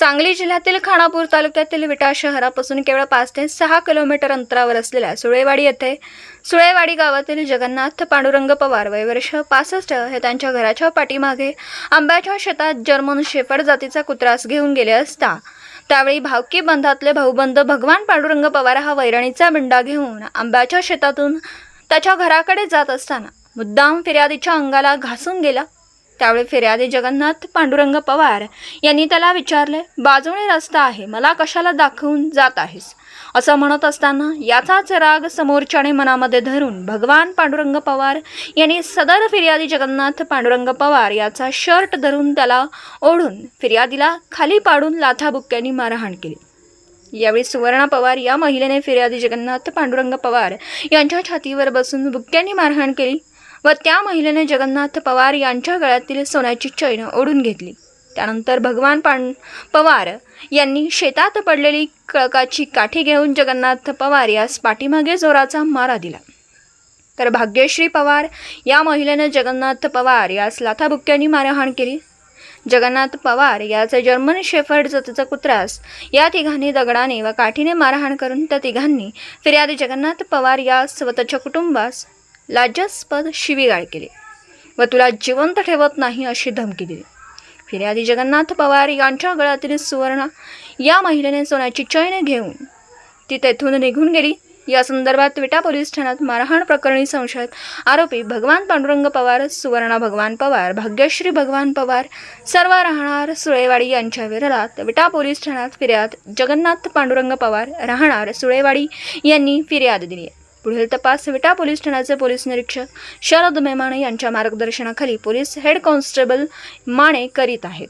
सांगली जिल्ह्यातील खानापूर तालुक्यातील विटा शहरापासून केवळ 5 ते 6 किलोमीटर अंतरावर असलेल्या सुळेवाडी येथे सुळेवाडी गावातील जगन्नाथ पांडुरंग पवार वय वर्ष 65 हे त्यांच्या घराच्या पाठीमागे आंब्याच्या शेतात जर्मन शेफर्ड जातीचा कुत्रास घेऊन गेले असता त्यावेळी भावकी बंधातले भाऊबंद भगवान पांडुरंग पवार हा वैरणीचा बिंडा घेऊन आंब्याच्या शेतातून त्याच्या घराकडे जात असताना मुद्दाम फिर्यादीच्या अंगाला घासून गेला। त्यावेळी फिर्यादी जगन्नाथ पांडुरंग पवार यांनी त्याला विचारले, बाजूने रस्ता आहे, मला कशाला दाखवून जात आहेस, असं म्हणत असताना याचाच राग समोरच्याने मनामध्ये धरून भगवान पांडुरंग पवार यांनी सदर फिर्यादी जगन्नाथ पांडुरंग पवार याचा शर्ट धरून त्याला ओढून फिर्यादीला खाली पाडून लाथाबुक्क्यांनी मारहाण केली। यावेळी सुवर्णा पवार या महिलेने फिर्यादी जगन्नाथ पांडुरंग पवार यांच्या छातीवर बसून बुक्क्यांनी मारहाण केली व त्या महिलेने जगन्नाथ पवार यांच्या गळ्यातील सोन्याची चैन ओढून घेतली। त्यानंतर भगवान पवार यांनी शेतात पडलेली कळकाची काठी घेऊन जगन्नाथ पवार यास पाठीमागे जोराचा मारा दिला। तर भाग्यश्री पवार या महिलेने जगन्नाथ पवार यास लाथाबुक्क्यांनी मारहाण केली। जगन्नाथ पवार याचे जर्मन शेफर्ड जातीचा कुत्रास या तिघांनी दगडाने व काठीने मारहाण करून त्या तिघांनी फिर्यादी जगन्नाथ पवार यास व त्याच्या कुटुंबास लाज्यास्पद शिवीगाळ केली व तुला जिवंत ठेवत नाही अशी धमकी दिली। फिर्यादी जगन्नाथ पवार यांच्या गळ्यातील सुवर्णा या महिलेने सोन्याची चैन घेऊन ती तेथून निघून गेली। या संदर्भात विटा पोलीस ठाण्यात मारहाण प्रकरणी संशयित आरोपी भगवान पांडुरंग पवार, सुवर्णा भगवान पवार, भाग्यश्री भगवान पवार सर्व राहणार सुळेवाडी यांच्या विरोधात विटा पोलीस ठाण्यात फिर्याद जगन्नाथ पांडुरंग पवार राहणार सुळेवाडी यांनी फिर्याद दिली आहे। पुढील तपास विटा पोलीस ठाण्याचे पोलीस निरीक्षक शरद मेमाणे यांच्या मार्गदर्शनाखाली पोलीस हेड कॉन्स्टेबल माने करीत आहेत।